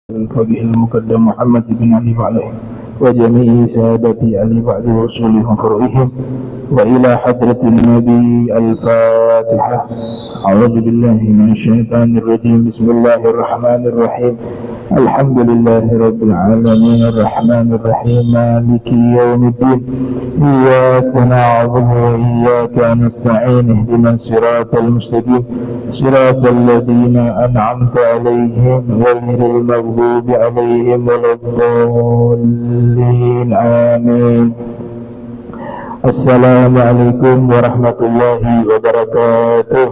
الفقيه المقدم محمد بن علي عليه وجميع سادة علي علي ورسولهم وفروعهم وإلى حضرة النبي الفاتحة. أعوذ بالله من الشيطان الرجيم. بسم الله الرحمن الرحيم. الحمد لله رب العالمين الرحمن الرحيم مالك يوم الدين. إياك نعبد وإياك نستعين. اهدنا الصراط المستقيم صراط الذين أنعمت عليهم غير المغضوب عليهم ولا الضالين. آمين. Assalamualaikum warahmatullahi wabarakatuh.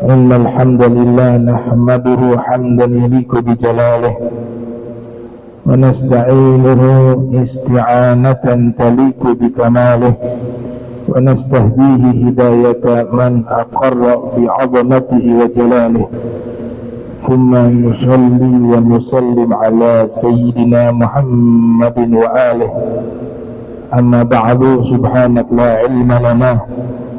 Innal hamdalillah nahmaduhu hamdan yaliqu bi jalalihi wa nasta'inuhu isti'anatan taliqu bi kamalihi wa nastahdihi hidayata man aqarra bi 'azamatihi wa jalalihi. Thumma nusalli wa nusallim ala sayyidina Muhammadin wa alihi. Amma ba'du. Subhanak la ilma lana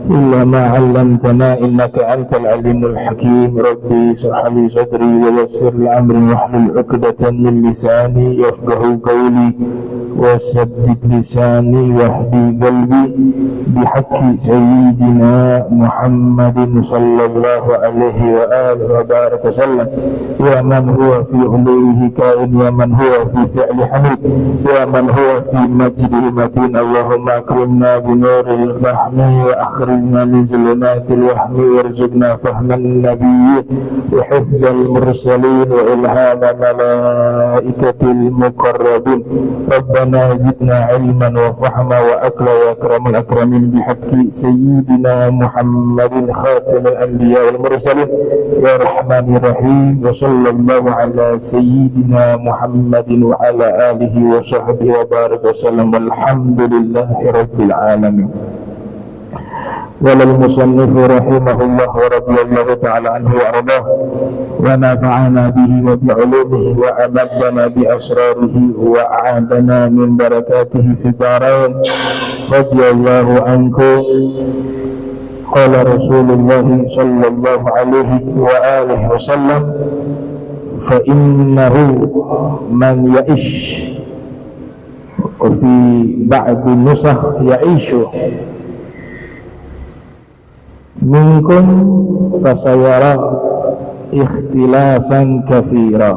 illa ma 'allamtana innaka antal alimul hakim. Rabbi shrah li sadri wa yassir li amri wahlul 'uqdatan min lisani yafqahu qawli wasaddid lisani wahdi qalbi bihaqqi sayyidina Muhammadin sallallahu alaihi wa alihi wa baraka wasallam. Ya man huwa fi uluhi kain, ya man huwa fi fi'li hamid, ya man huwa fi majdihi matin. Allahumma akrimna bi nuril fahmi wa akhrijna min zulumatil wahmi warzuqna fahman nabiyyin wa hifdzal mursalin wa ilhama malaikatil muqarrabin. Rabbana zidna ilman wa fahma wa akla ya akramul akramin bihaqqi sayyidina Muhammadin khatamil anbiya wal mursalin ya rahmanir rahim. Wa sallallahu ala sayyidina Muhammadin wa ala alihi wa sahbihi wa barik wa sallam. Walhamdulillahi rabbil alamin. Walal musannif rahimahullah wa radiyallahu ta'ala anhu wa ardah wa nafa'ana bihi wa bi'ulumihi wa amaddana bi asrarihi wa a'adana min barakatihi fi darain. Radiyallahu anhu. Qala Rasulullah sallallahu alaihi wa alihi wa sallam, fa innahu man ya'ish wa fi ba'di nusakh ya'ishu minkum fasayara ikhtilafan katsira.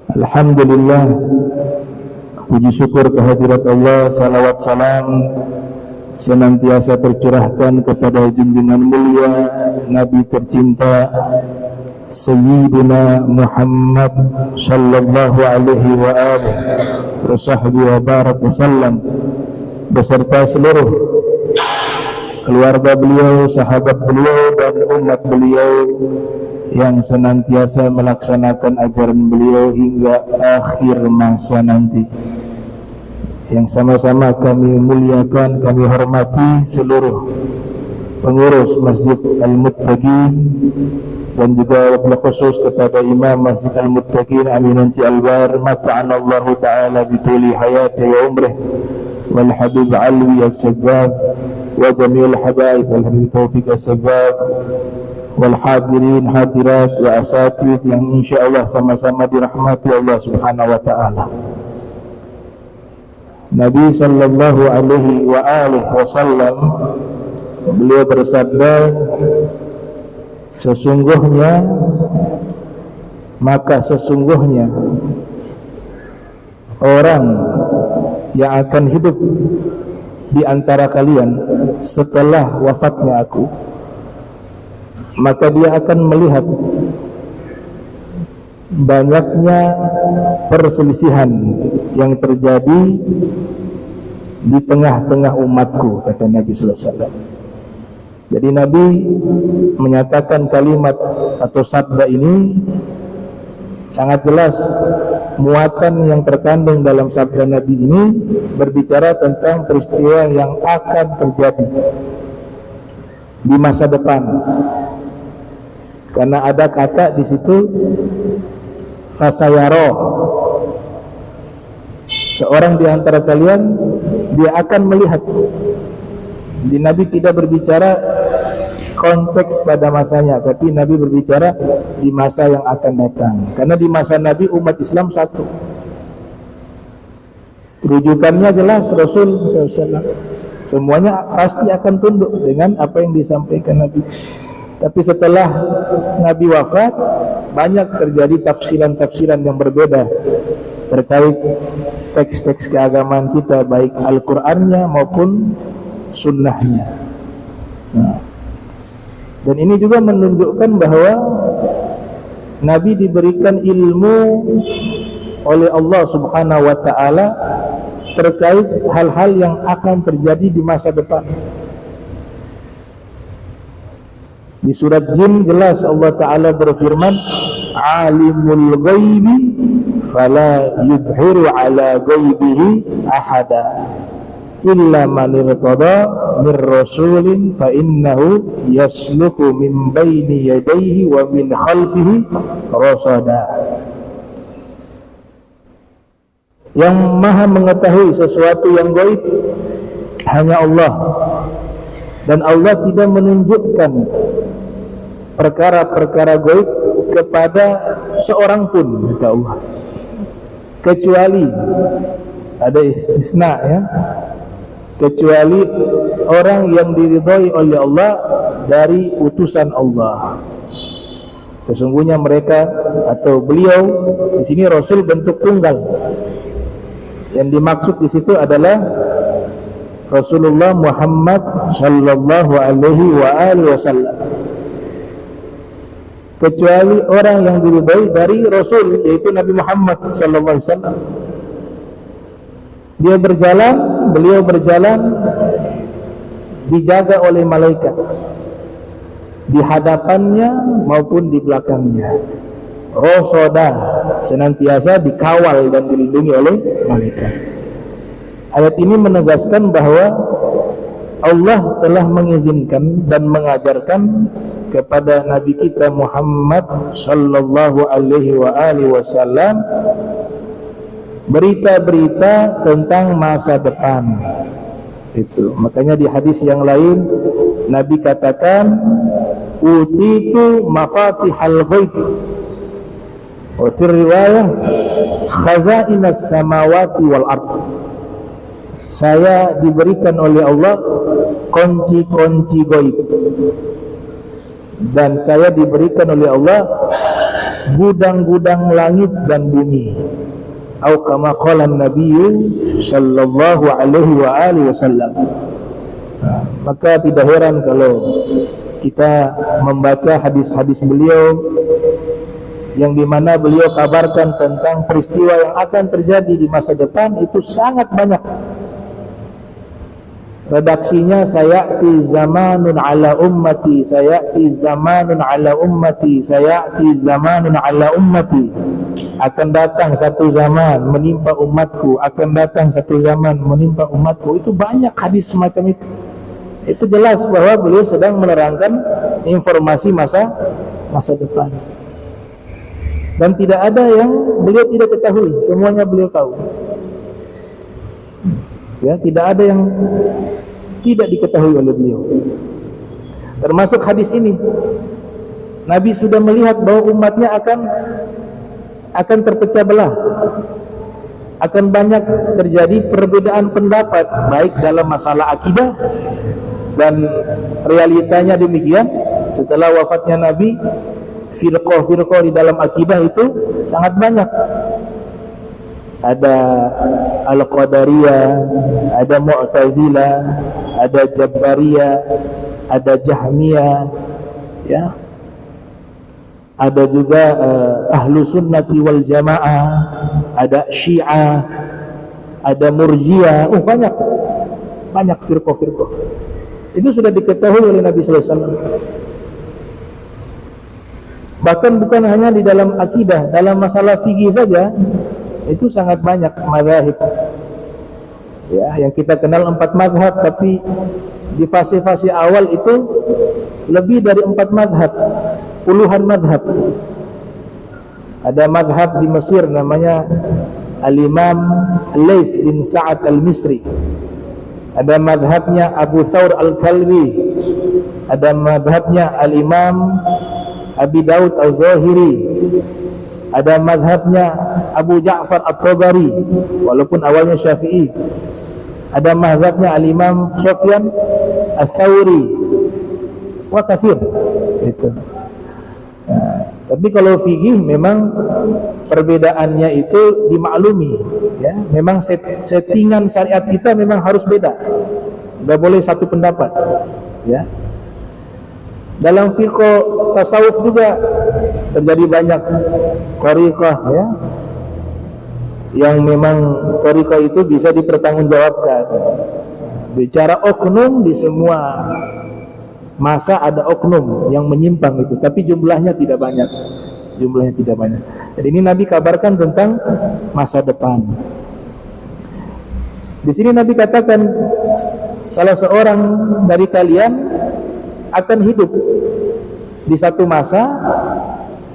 Alhamdulillah, puji syukur kehadirat Allah, salawat salam senantiasa tercurahkan kepada junjungan mulia Nabi tercinta Sayyidina Muhammad sallallahu alaihi wa alihi wa barak wasallam beserta seluruh keluarga beliau, sahabat beliau, dan umat beliau yang senantiasa melaksanakan ajaran beliau hingga akhir masa nanti. Yang sama-sama kami muliakan, kami hormati seluruh pengurus Masjid Al-Muttaqin dan juga wabil khusus kepada Imam Masjid Al-Muttaqin Aminun Cialbar, mata'anallahu ta'ala bituli hayati wa umrih, wal Habib Alwi As-Sajjad wa jami'ul habaib wal Habib Taufiq As-Sajjad wal hadirin hadirat wa asatidz yang insyaallah sama-sama dirahmati Allah Subhanahu wa taala. Nabi sallallahu alaihi wa alihi wasallam beliau bersabda, sesungguhnya orang yang akan hidup di antara kalian setelah wafatnya aku, maka dia akan melihat banyaknya perselisihan yang terjadi di tengah-tengah umatku, kata Nabi sallallahu alaihi wasallam. Jadi Nabi menyatakan kalimat atau sabda ini sangat jelas. Muatan yang terkandung dalam sabda Nabi ini berbicara tentang peristiwa yang akan terjadi di masa depan. Karena ada kata di situ fasayaro, seorang di antara kalian dia akan melihat. Di Nabi tidak berbicara konteks pada masanya, tapi Nabi berbicara di masa yang akan datang. Karena di masa Nabi umat Islam satu. Rujukannya jelas Rasul SAW. Semuanya pasti akan tunduk dengan apa yang disampaikan Nabi. Tapi setelah Nabi wafat, banyak terjadi tafsiran-tafsiran yang berbeda terkait teks-teks keagamaan kita, baik Al-Qur'annya maupun sunnahnya. Nah, dan ini juga menunjukkan bahwa Nabi diberikan ilmu oleh Allah Subhanahu wa ta'ala terkait hal-hal yang akan terjadi di masa depan. Di surat Jin jelas Allah Ta'ala berfirman, alimul ghaibi fala yudhiru ala ghaibihi ahada illa man irtada min rasulin fa innahu yasluku min baini yadayhi wa min khalfihi rasada. Yang maha mengetahui sesuatu yang gaib hanya Allah, dan Allah tidak menunjukkan perkara-perkara gaib kepada seorang pun, kata Allah, kecuali ada istisna, ya, kecuali orang yang diridhai oleh Allah dari utusan Allah. Sesungguhnya mereka atau beliau di sini Rasul bentuk tunggal. Yang dimaksud di situ adalah Rasulullah Muhammad sallallahu alaihi wa alihi wasallam. Kecuali orang yang diridhai dari Rasul, yaitu Nabi Muhammad sallallahu alaihi wasallam. Beliau berjalan dijaga oleh malaikat di hadapannya maupun di belakangnya. Rosoda, senantiasa dikawal dan dilindungi oleh malaikat. Ayat ini menegaskan bahwa Allah telah mengizinkan dan mengajarkan kepada Nabi kita Muhammad sallallahu alaihi wa alihi wasallam berita-berita tentang masa depan. Itu makanya di hadis yang lain Nabi katakan, utitu mafatihal ghaib wa fi riwayah khazainas samawati wal ard. Saya diberikan oleh Allah kunci-kunci gaib, dan saya diberikan oleh Allah gudang-gudang langit dan bumi. Atau kama qala Nabi sallallahu alaihi wa alihi wasallam. Maka tidak heran kalau kita membaca hadis-hadis beliau yang dimana beliau kabarkan tentang peristiwa yang akan terjadi di masa depan itu sangat banyak. Redaksinya sayati zamanun ala ummati, sayati zamanun ala ummati, sayati zamanun ala ummati. Akan datang satu zaman menimpa umatku, akan datang satu zaman menimpa umatku. Itu banyak hadis semacam itu. Itu jelas bahwa beliau sedang menerangkan informasi masa depan. Dan tidak ada yang beliau tidak ketahui, semuanya beliau tahu. Ya, tidak ada yang tidak diketahui oleh beliau. Termasuk hadis ini. Nabi sudah melihat bahwa umatnya akan terpecah belah. Akan banyak terjadi perbedaan pendapat baik dalam masalah akidah, dan realitanya demikian. Setelah wafatnya Nabi, firqah-firqah di dalam akidah itu sangat banyak. Ada Al-Qadariyah, ada Mu'tazilah, ada Jabbariyah, ada Jahmiyah, ya. Ada juga Ahlu Sunnati wal Jamaah, ada Syiah, ada Murji'ah. Banyak firqah-firqah. Itu sudah diketahui oleh Nabi sallallahu alaihi wasallam. Bahkan bukan hanya di dalam akidah, dalam masalah fikih saja itu sangat banyak mazhab. Ya, yang kita kenal 4 mazhab, tapi di fase-fase awal itu lebih dari 4 mazhab, puluhan mazhab. Ada mazhab di Mesir namanya Al-Imam Laits bin Sa'ad Al-Misri. Ada mazhabnya Abu Thawr Al-Kalbi. ada mazhabnya Al-Imam Abi Daud Al-Zahiri, ada mazhabnya Abu Ja'far At-Tabari walaupun awalnya Syafi'i, ada mazhabnya Al-Imam Sufyan Ats-Tsauri, wa katsir itu. Nah, tapi kalau fikih memang perbedaannya itu dimaklumi, ya. Memang settingan syariat kita memang harus beda, nggak boleh satu pendapat, ya. Dalam fiqh tasawuf juga terjadi banyak thariqah, ya, yang memang thariqah itu bisa dipertanggungjawabkan. Bicara oknum, di semua masa ada oknum yang menyimpang itu, tapi jumlahnya tidak banyak. Jadi ini Nabi kabarkan tentang masa depan. Di sini Nabi katakan salah seorang dari kalian akan hidup di satu masa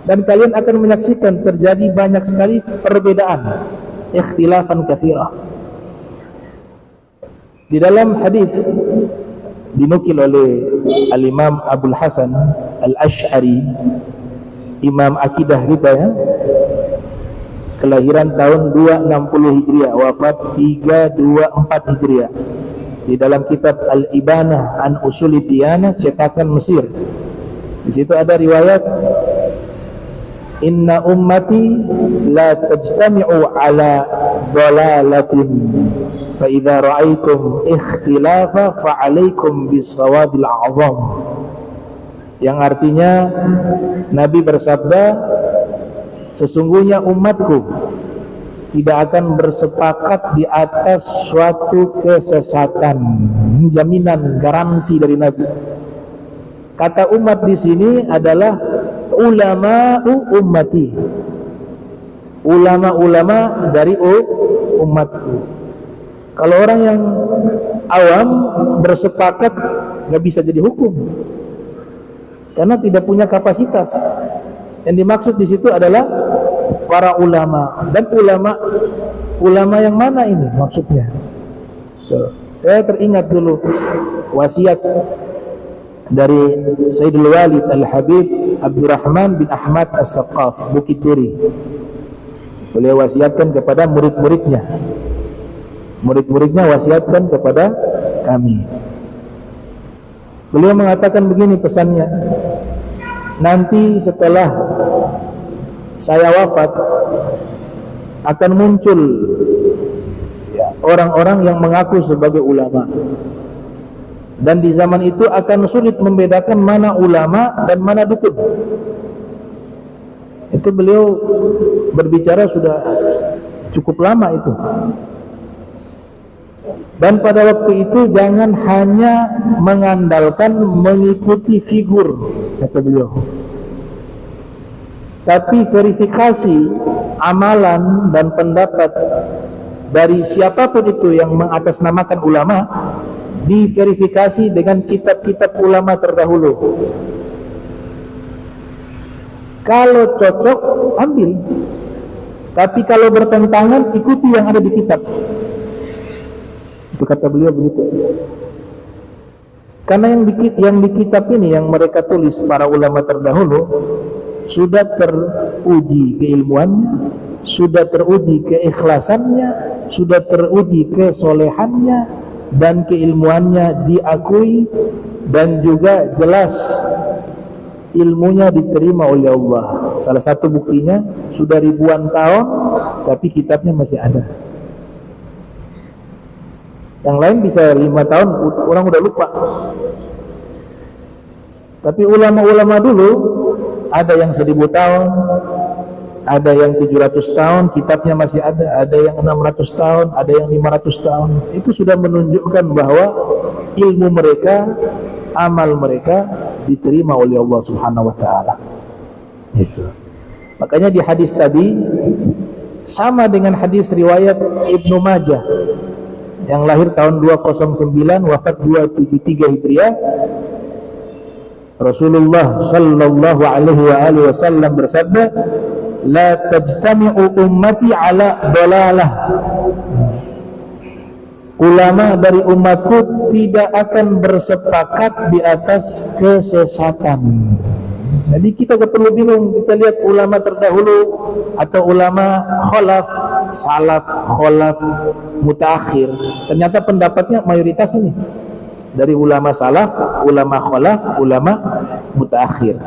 dan kalian akan menyaksikan terjadi banyak sekali perbedaan, ikhtilafan katsira. Di dalam hadis dinukil oleh Al-Imam Abul Hasan Al-Asy'ari, Imam akidah kita, ya, kelahiran tahun 260 Hijriah, wafat 324 Hijriah. Di dalam kitab Al-Ibanah an Usulid Diyanah cetakan Mesir, di situ ada riwayat, inna ummati la tajtami'u ala dhalalatin fa idza ra'aitum ikhtilafa fa 'alaikum bis-sawabil a'zam. Yang artinya Nabi bersabda, sesungguhnya umatku tidak akan bersepakat di atas suatu kesesatan. Jaminan, garansi dari Nabi. Kata umat di sini adalah ulama'u ummati, ulama-ulama dari umatku. Kalau orang yang awam bersepakat nggak bisa jadi hukum karena tidak punya kapasitas. Yang dimaksud di situ adalah para ulama. Dan ulama yang mana ini maksudnya? Saya teringat dulu wasiat dari Sayyidul Walid Al-Habib Abdurrahman bin Ahmad As-Saqqaf Bukit Duri. Beliau wasiatkan kepada murid-muridnya wasiatkan kepada kami. Beliau mengatakan begini pesannya, nanti setelah saya wafat akan muncul, ya, orang-orang yang mengaku sebagai ulama, dan di zaman itu akan sulit membedakan mana ulama dan mana dukun. Itu beliau berbicara sudah cukup lama itu. Dan pada waktu itu jangan hanya mengandalkan mengikuti figur, kata beliau, tapi verifikasi amalan dan pendapat dari siapapun itu yang mengatasnamakan ulama, diverifikasi dengan kitab-kitab ulama terdahulu. Kalau cocok, ambil. Tapi kalau bertentangan, ikuti yang ada di kitab. Itu kata beliau begitu. Karena yang di kitab ini, yang mereka tulis para ulama terdahulu, sudah teruji keilmuannya, sudah teruji keikhlasannya, sudah teruji kesolehannya, dan keilmuannya diakui, dan juga jelas ilmunya diterima oleh Allah. Salah satu buktinya sudah ribuan tahun tapi kitabnya masih ada. Yang lain bisa 5 tahun orang udah lupa. Tapi ulama-ulama dulu ada yang 1000 tahun, ada yang 700 tahun kitabnya masih ada yang 600 tahun, ada yang 500 tahun. Itu sudah menunjukkan bahwa ilmu mereka, amal mereka diterima oleh Allah Subhanahu wa taala. Itu. Makanya di hadis tadi sama dengan hadis riwayat Ibnu Majah yang lahir tahun 209 wafat 273 Hijriah. Rasulullah sallallahu alaihi wasallam bersabda, la tajtami'u ummati ala dalalah. ulama dari umatku tidak akan bersepakat di atas kesesatan. Jadi kita gak perlu bingung, kita lihat ulama terdahulu atau ulama khalaf, salaf, khalaf, mutaakhir. Ternyata pendapatnya mayoritas ini dari ulama salaf, ulama khalaf, ulama mutaakhir.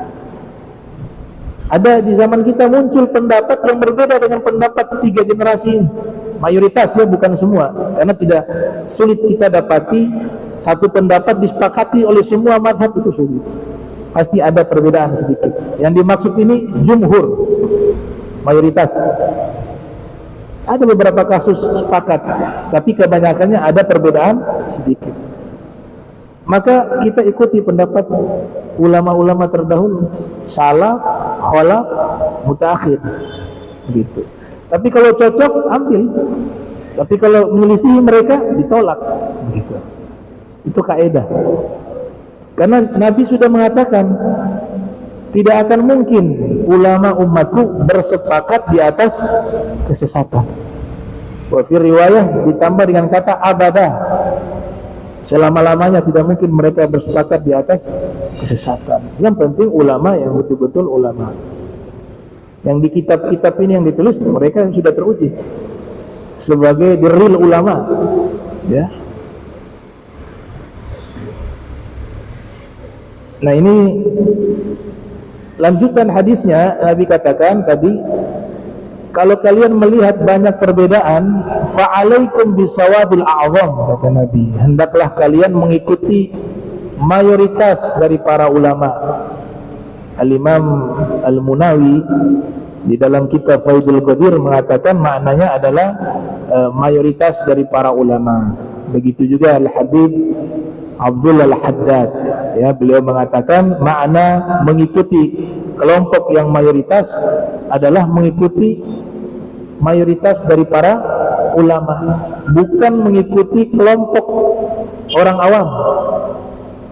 Ada di zaman kita muncul pendapat yang berbeda dengan pendapat 3 generasi ini. Mayoritas ya, bukan semua, karena tidak sulit kita dapati satu pendapat disepakati oleh semua mazhab, itu sulit. Pasti ada perbedaan sedikit. Yang dimaksud ini jumhur, mayoritas. Ada beberapa kasus sepakat, tapi kebanyakannya ada perbedaan sedikit. Maka kita ikuti pendapat ulama-ulama terdahulu, salaf, khalaf, mutaakhir, gitu. Tapi kalau cocok, ambil. Tapi kalau menyelisihi mereka, ditolak. Gitu. Itu kaidah. Karena Nabi sudah mengatakan, tidak akan mungkin ulama umatku bersepakat di atas kesesatan. Wa fi riwayah ditambah dengan kata abada. Selama-lamanya tidak mungkin mereka bersepakat di atas kesesatan. Yang penting ulama yang betul-betul ulama. Yang di kitab-kitab ini yang ditulis, mereka sudah teruji sebagai the real ulama, ya. Nah, ini lanjutan hadisnya. Nabi katakan tadi, kalau kalian melihat banyak perbedaan, fa'alaikum bisawadil a'zam, kata Nabi, hendaklah kalian mengikuti mayoritas dari para ulama. Al-Imam Al-Munawi di dalam kitab Faidul Qadir mengatakan maknanya adalah mayoritas dari para ulama. Begitu juga Al-Habib Abdullah Al-Haddad, ya, beliau mengatakan makna mengikuti kelompok yang mayoritas adalah mengikuti mayoritas dari para ulama, bukan mengikuti kelompok orang awam.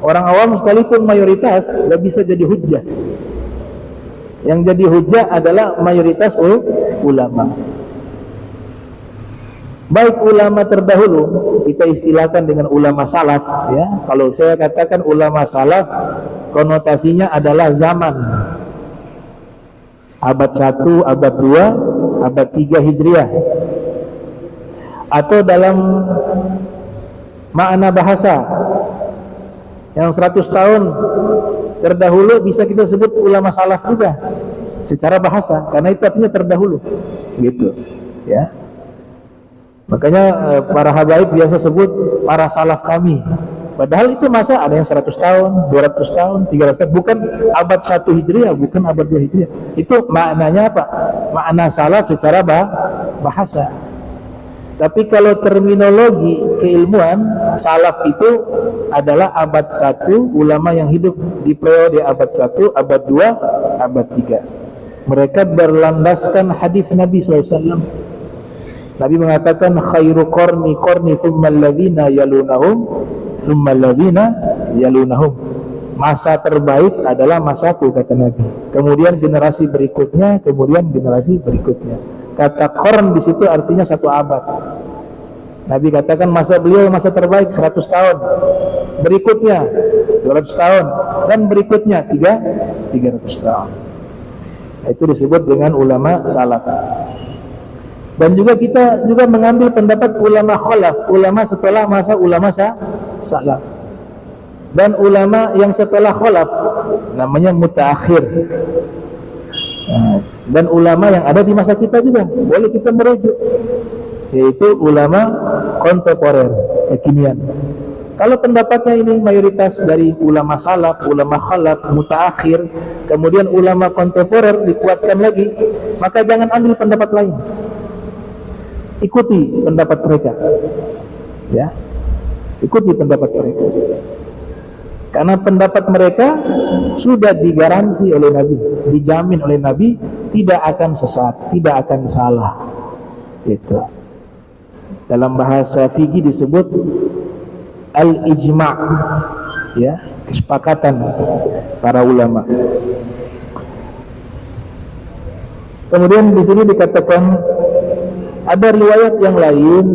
Orang awam sekalipun mayoritas tidak bisa jadi hujjah. Yang jadi hujjah adalah mayoritas ulama. Baik ulama terdahulu, kita istilahkan dengan ulama salaf, ya. Kalau saya katakan ulama salaf, konotasinya adalah zaman. Abad 1, abad 2, abad 3 Hijriah. Atau dalam makna bahasa, yang 100 tahun terdahulu bisa kita sebut ulama salaf juga secara bahasa, karena itu artinya terdahulu, gitu, ya. Makanya para habaib biasa sebut para salaf kami, padahal itu masa ada yang 100 tahun, 200 tahun, 300 tahun, bukan abad 1 Hijriah, bukan abad 2 Hijriah. Itu maknanya apa? Makna salaf secara bahasa. Tapi kalau terminologi keilmuan, salaf itu adalah abad 1, ulama yang hidup di periode abad 1, abad 2, abad 3. Mereka berlandaskan hadis Nabi SAW. Nabi mengatakan, khairu qarni qarni thumma alladhina yalunahum thumma alladhina yalunahum. Masa terbaik adalah masaku, kata Nabi. Kemudian generasi berikutnya, kemudian generasi berikutnya. Kata qarn di situ artinya 1 abad. Nabi katakan masa beliau masa terbaik 100 tahun. Berikutnya 200 tahun dan berikutnya 300 tahun. Itu disebut dengan ulama salaf. Dan juga kita juga mengambil pendapat ulama khalaf, ulama setelah masa ulama salaf. Dan ulama yang setelah khalaf namanya mutaakhir. Dan ulama yang ada di masa kita juga boleh kita merujuk, yaitu ulama kontemporer, kekinian. Kalau pendapatnya ini mayoritas dari ulama salaf, ulama khalaf, mutaakhir, kemudian ulama kontemporer dikuatkan lagi, maka jangan ambil pendapat lain, ikuti pendapat mereka, ya, ikuti pendapat mereka. Karena pendapat mereka sudah digaransi oleh Nabi, dijamin oleh Nabi tidak akan sesat, tidak akan salah. Itu dalam bahasa fikih disebut al-ijma', ya, kesepakatan para ulama. Kemudian di sini dikatakan ada riwayat yang lain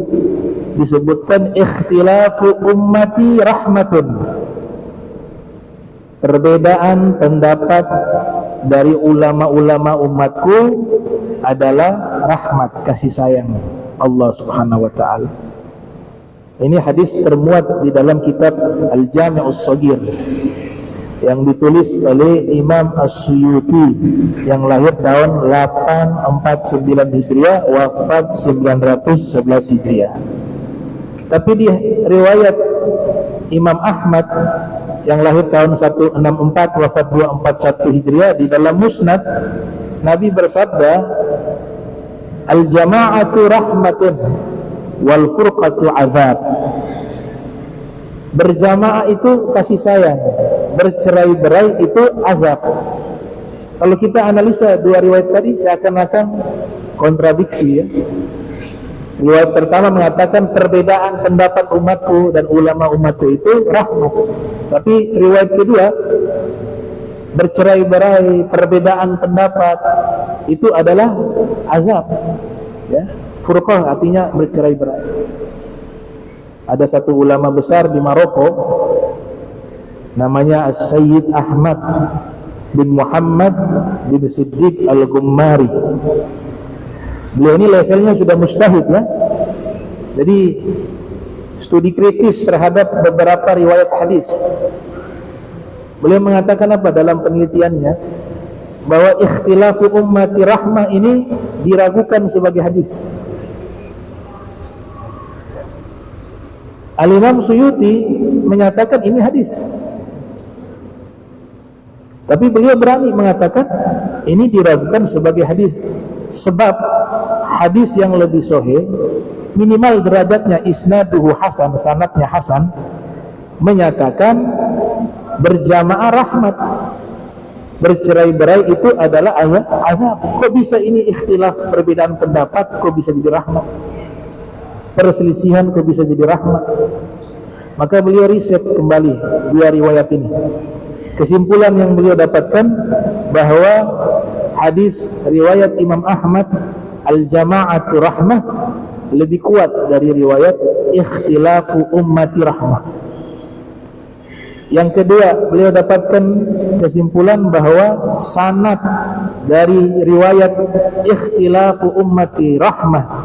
disebutkan ikhtilafu ummati rahmatun. Perbedaan pendapat dari ulama-ulama umatku adalah rahmat, kasih sayang Allah Subhanahu wa taala. Ini hadis termuat di dalam kitab Al-Jami'us Shaghir yang ditulis oleh Imam As-Suyuti yang lahir tahun 849 Hijriah, wafat 911 Hijriah. Tapi di riwayat Imam Ahmad yang lahir tahun 164, wafat 241 Hijriah, di dalam Musnad Nabi bersabda, al-jama'atu rahmatun wal furqatu azab. Berjamaah itu kasih sayang, bercerai-berai itu azab. Kalau kita analisa dua riwayat tadi seakan-akan kontradiksi ya. Riwayat pertama mengatakan perbedaan pendapat umatku dan ulama umatku itu rahmat. Tapi riwayat kedua, bercerai-berai, perbedaan pendapat itu adalah azab. Ya, furqah artinya bercerai-berai. Ada satu ulama besar di Maroko namanya As-Sayyid Ahmad bin Muhammad bin Siddiq Al-Gummari. Beliau ini levelnya sudah mujtahid ya. Jadi studi kritis terhadap beberapa riwayat hadis. Beliau mengatakan apa dalam penelitiannya? Bahwa ikhtilafu ummati rahmah ini diragukan sebagai hadis. Al-Imam Suyuti menyatakan ini hadis. Tapi beliau berani mengatakan ini diragukan sebagai hadis. Sebab hadis yang lebih sahih, minimal derajatnya isnaduhu hasan, sanadnya hasan, menyatakan berjamaah rahmat, bercerai-berai itu adalah azab. Kok bisa ini ikhtilaf, perbedaan pendapat kok bisa jadi rahmat, perselisihan kok bisa jadi rahmat? Maka beliau riset kembali dua riwayat ini. Kesimpulan yang beliau dapatkan bahwa hadis riwayat Imam Ahmad al-jama'atu rahmah lebih kuat dari riwayat ikhtilafu ummati rahmah. Yang kedua, beliau dapatkan kesimpulan bahwa sanad dari riwayat ikhtilafu ummati rahmah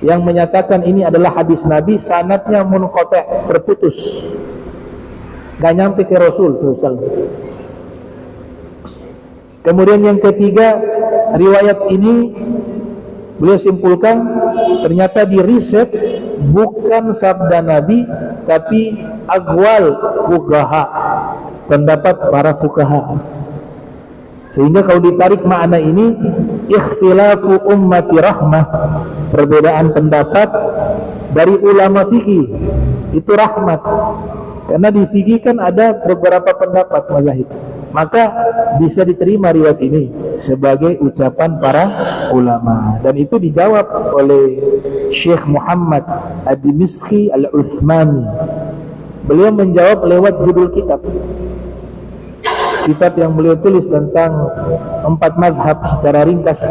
yang menyatakan ini adalah hadis Nabi, sanadnya munqati', terputus, gak nyampe ke Rasul SAW. Kemudian yang ketiga, riwayat ini beliau simpulkan ternyata di riset bukan sabda Nabi tapi aqwal fuqaha, pendapat para fuqaha. Sehingga kalau ditarik makna ini, ikhtilafu ummati rahmah, perbedaan pendapat dari ulama fikih itu rahmat. Karena di fikih kan ada beberapa pendapat mazhab, maka bisa diterima riwayat ini sebagai ucapan para ulama. Dan itu dijawab oleh Syekh Muhammad Ad-Dimishqi Al-Uthmani. Beliau menjawab lewat judul kitab yang beliau tulis tentang 4 mazhab secara ringkas.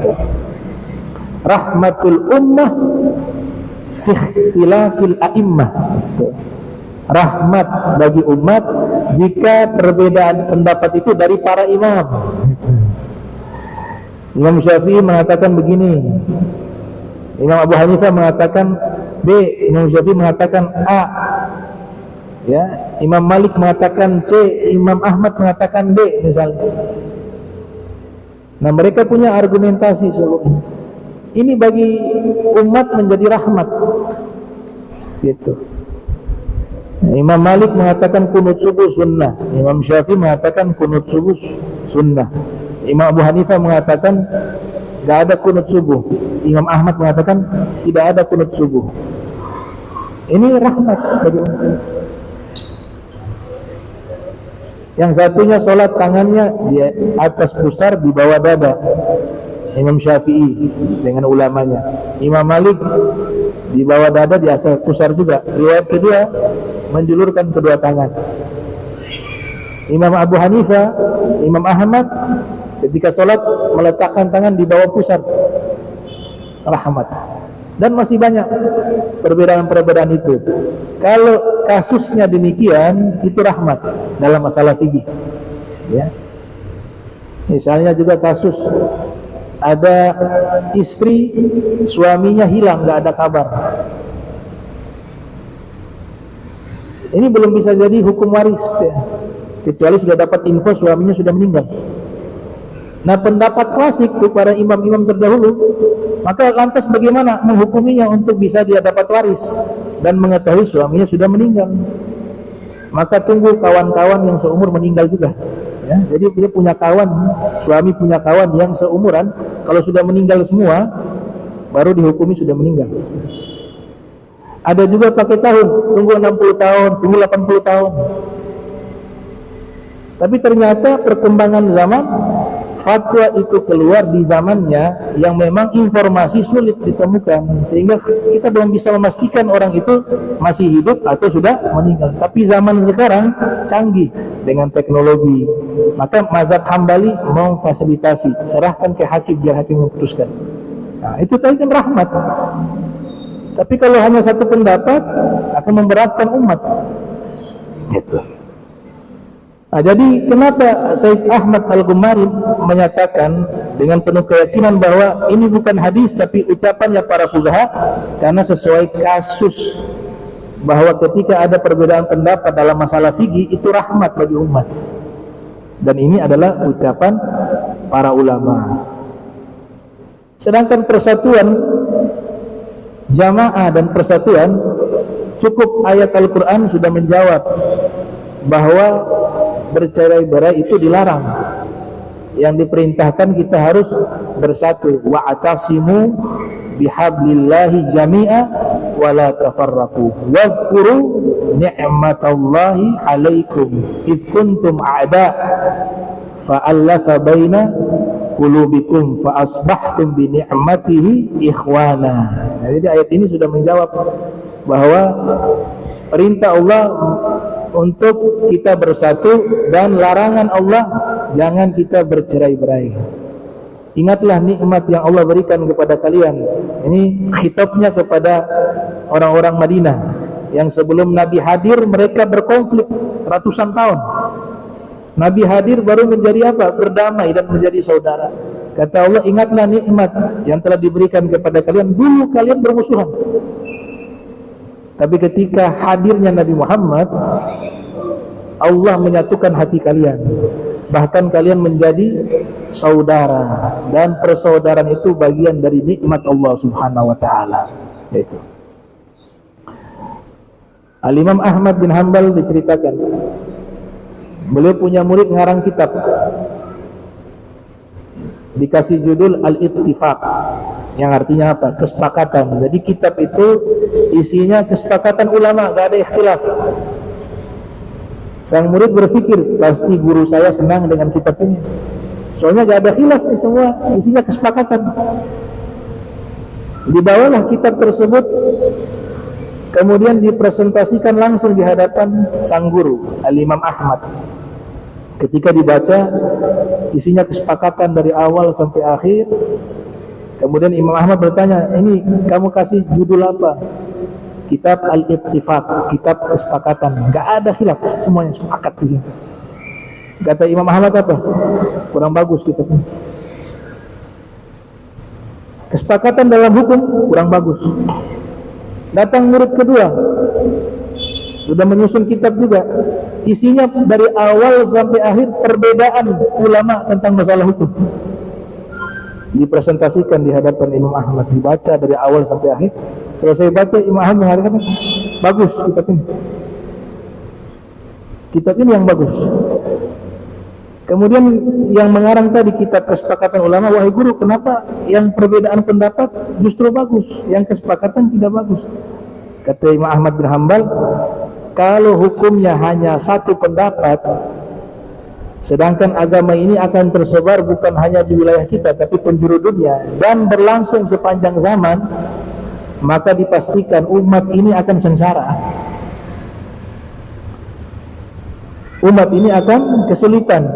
Rahmatul ummah fi ikhtilafil a'immah. Rahmat bagi umat jika perbedaan pendapat itu dari para imam. Imam Syafi'i mengatakan begini, Imam Abu Hanifah mengatakan B, Imam Syafi'i mengatakan A, ya, Imam Malik mengatakan C, Imam Ahmad mengatakan D misalnya. Nah, mereka punya argumentasi seluruhnya. Ini bagi umat menjadi rahmat, gitu. Imam Malik mengatakan kunut subuh sunnah, Imam Syafi'i mengatakan kunut subuh sunnah, Imam Abu Hanifah mengatakan tidak ada kunut subuh, Imam Ahmad mengatakan tidak ada kunut subuh. Ini rahmat bagi umat. Yang satunya sholat tangannya di atas pusar, di bawah dada, Imam Syafi'i dengan ulamanya. Imam Malik di bawah dada, di atas pusar juga. Riwayat kedua menjulurkan kedua tangan. Imam Abu Hanifah, Imam Ahmad ketika sholat meletakkan tangan di bawah pusar, rahmat. Dan masih banyak perbedaan-perbedaan itu. Kalau kasusnya demikian, itu rahmat dalam masalah fikih. Ya. Misalnya juga kasus ada istri suaminya hilang, nggak ada kabar. Ini belum bisa jadi hukum waris, ya. Kecuali sudah dapat info suaminya sudah meninggal. Nah, pendapat klasik para imam-imam terdahulu, maka lantas bagaimana menghukuminya untuk bisa dia dapat waris dan mengetahui suaminya sudah meninggal? Maka tunggu kawan-kawan yang seumur meninggal juga, ya. Jadi dia punya kawan, suami punya kawan yang seumuran, kalau sudah meninggal semua baru dihukumi sudah meninggal. Ada juga pakai tahun, tunggu 60 tahun, tunggu 80 tahun. Tapi ternyata perkembangan zaman, fatwa itu keluar di zamannya yang memang informasi sulit ditemukan, sehingga kita belum bisa memastikan orang itu masih hidup atau sudah meninggal. Tapi zaman sekarang canggih dengan teknologi, maka mazhab Hambali memfasilitasi, serahkan ke hakim biar hakim memutuskan. Nah, itu tadi kan rahmat. Tapi kalau hanya satu pendapat akan memberatkan umat, gitu. Nah, jadi kenapa Syekh Ahmad Al-Ghumari menyatakan dengan penuh keyakinan bahwa ini bukan hadis tapi ucapannya para fuqaha, karena sesuai kasus bahwa ketika ada perbedaan pendapat dalam masalah fikih itu rahmat bagi umat, dan ini adalah ucapan para ulama. Sedangkan persatuan jamaah dan persatuan, cukup ayat Al-Quran sudah menjawab bahwa bercerai-berai itu dilarang. Yang diperintahkan kita harus bersatu. Wa'tasimu bihablillahi jami'a wa la tafarraqu wadhkuru ni'matallahi 'alaikum idh kuntum a'da' fa'allafa baina qulubikum fa asbahtum bi ni'matihi ikhwana. Nah, jadi ayat ini sudah menjawab bahwa perintah Allah untuk kita bersatu dan larangan Allah jangan kita bercerai-berai. Ingatlah nikmat yang Allah berikan kepada kalian. Ini khitabnya kepada orang-orang Madinah yang sebelum Nabi hadir mereka berkonflik ratusan tahun. Nabi hadir baru menjadi apa? Berdamai dan menjadi saudara. Kata Allah, ingatlah nikmat yang telah diberikan kepada kalian. Dulu kalian bermusuhan, tapi ketika hadirnya Nabi Muhammad, Allah menyatukan hati kalian. Bahkan kalian menjadi saudara, dan persaudaraan itu bagian dari nikmat Allah Subhanahu wa taala. Itu. Al-Imam Ahmad bin Hanbal diceritakan, beliau punya murid ngarang kitab, dikasih judul Al-Ittifaq, yang artinya apa? Kesepakatan. Jadi kitab itu isinya kesepakatan ulama, gak ada ikhtilaf. Sang murid berpikir, pasti guru saya senang dengan kitab ini, soalnya gak ada khilaf, semua isinya kesepakatan. Dibawalah kitab tersebut, kemudian dipresentasikan langsung di hadapan sang guru, Al-Imam Ahmad. Ketika dibaca, isinya kesepakatan dari awal sampai akhir. Kemudian Imam Ahmad bertanya, ini kamu kasih judul apa? Kitab Al-Ittifaq, kitab kesepakatan. Gak ada khilaf, semuanya sepakat di sini. Kata Imam Ahmad apa? Kurang bagus kitabnya. Kesepakatan dalam hukum kurang bagus. Datang murid kedua, sudah menyusun kitab juga, isinya dari awal sampai akhir perbedaan ulama tentang masalah hukum. Dipresentasikan di hadapan Imam Ahmad, dibaca dari awal sampai akhir. Selesai baca, Imam Ahmad mengatakan, bagus kitab ini, kitab ini yang bagus. Kemudian yang mengarang tadi kitab kesepakatan ulama, wahai guru, kenapa yang perbedaan pendapat justru bagus, yang kesepakatan tidak bagus? Kata Imam Ahmad bin Hanbal, kalau hukumnya hanya satu pendapat, sedangkan agama ini akan tersebar bukan hanya di wilayah kita tapi penjuru dunia dan berlangsung sepanjang zaman, maka dipastikan umat ini akan sengsara. Umat ini akan kesulitan.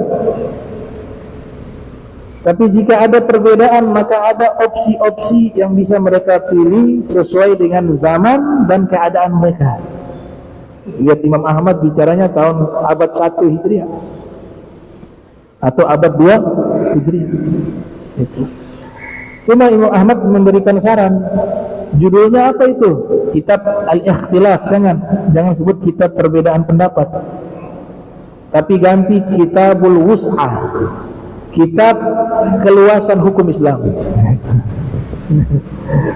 Tapi jika ada perbedaan, maka ada opsi-opsi yang bisa mereka pilih sesuai dengan zaman dan keadaan mereka. Lihat Imam Ahmad bicaranya tahun abad 1 Hijriah atau abad 2 Hijriah. Itu. Cuma Imam Ahmad memberikan saran. Judulnya apa itu? Kitab Al-Ikhtilaf. Jangan sebut kitab perbedaan pendapat. Tapi ganti Kitabul Wus'ah. Kitab keluasan hukum Islam.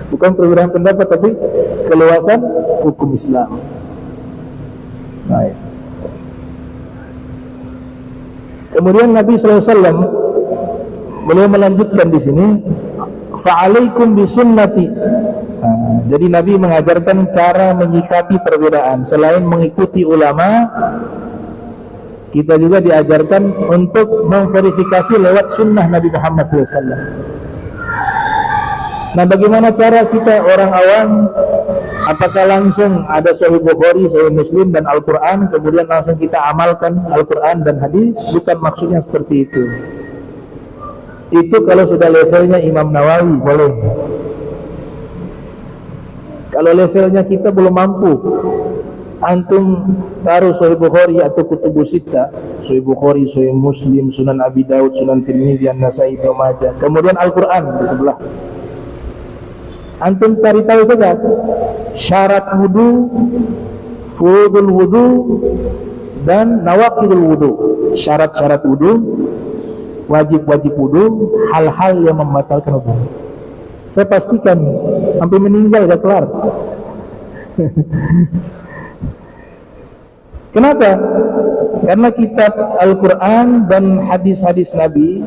Bukan perbedaan pendapat, tapi keluasan hukum Islam. Baik. Kemudian Nabi SAW beliau melanjutkan di sini, fa'alaikum bisunnati. Jadi Nabi mengajarkan cara menyikapi perbedaan. Selain mengikuti ulama, kita juga diajarkan untuk memverifikasi lewat sunnah Nabi Muhammad SAW. Nah, bagaimana cara kita orang awam? Apakah langsung ada Sahih Bukhari, Sahih Muslim dan Al-Quran, kemudian langsung kita amalkan Al-Quran dan hadis? Bukan maksudnya seperti itu. Itu kalau sudah levelnya Imam Nawawi, boleh. Kalau levelnya kita belum mampu, antum taruh Sahih Bukhari atau Kutubus Sittah, Sahih Bukhari, Sahih Muslim, Sunan Abi Daud, Sunan Tirmidzi, An-Nasai, Ibnu Majah, kemudian Al-Quran di sebelah. Antum cari tahu saja syarat wudu, furudul wudu, dan nawaqidul wudu. Syarat-syarat wudu, wajib-wajib wudu, hal-hal yang membatalkan wudu. Saya pastikan sampai meninggal gak kelar. Kenapa? Karena kitab Al-Quran dan hadis-hadis Nabi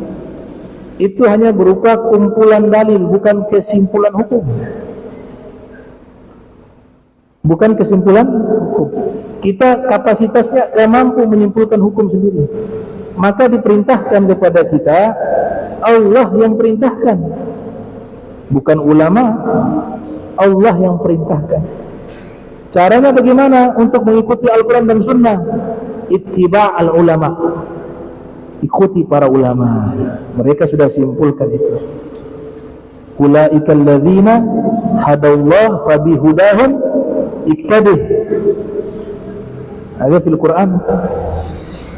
itu hanya berupa kumpulan dalil, bukan kesimpulan hukum. Bukan kesimpulan hukum. Kita kapasitasnya tidak mampu menyimpulkan hukum sendiri. Maka diperintahkan kepada kita, Allah yang perintahkan, bukan ulama. Allah yang perintahkan. Caranya bagaimana untuk mengikuti Al-Quran dan Sunnah? Ittiba' al-ulama, ikuti para ulama. Mereka sudah simpulkan itu. Ulaika alladzina hadallah fabihudahum iktadih. Ada fil Quran.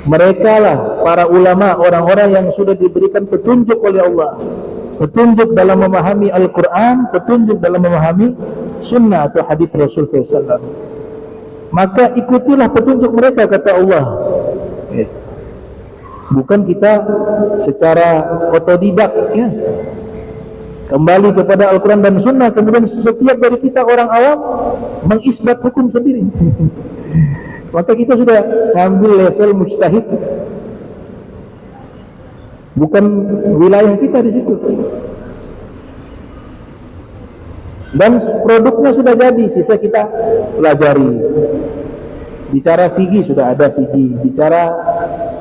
Mereka lah para ulama, orang-orang yang sudah diberikan petunjuk oleh Allah. Petunjuk dalam memahami Al-Quran, petunjuk dalam memahami Sunnah atau hadis Rasul SAW. Maka ikutilah petunjuk mereka, kata Allah. Bukan kita secara otodidak, ya. Kembali kepada Al-Quran dan Sunnah, kemudian setiap dari kita orang awam mengisbat hukum sendiri. Maka kita sudah ngambil level mujtahid, bukan wilayah kita di situ. Dan produknya sudah jadi, sisa kita pelajari. Bicara fikih sudah ada fikih, bicara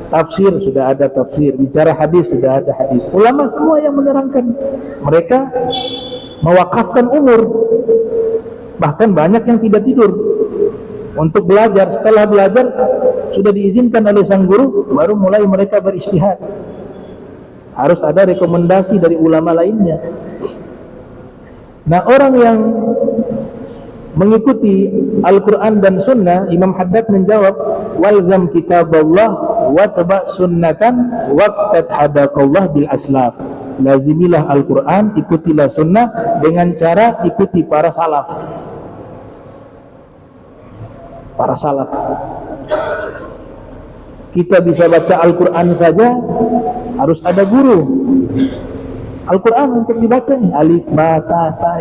tafsir sudah ada tafsir, bicara hadis sudah ada hadis. Ulama semua yang menerangkan, mereka mewakafkan umur. Bahkan banyak yang tidak tidur untuk belajar. Setelah belajar sudah diizinkan oleh sang guru, baru mulai mereka beristihad. Harus ada rekomendasi dari ulama lainnya. Nah, orang yang mengikuti Al-Quran dan Sunnah, Imam Haddad menjawab, walzam kitaballah watba' sunnatan waqtat hadakallah bil aslaf. Lazimilah Al-Quran, ikutilah Sunnah dengan cara ikuti para salaf. Para salaf. Kita bisa baca Al-Quran saja harus ada guru. Al-Quran untuk dibaca nih, alif, ba, ta, tha.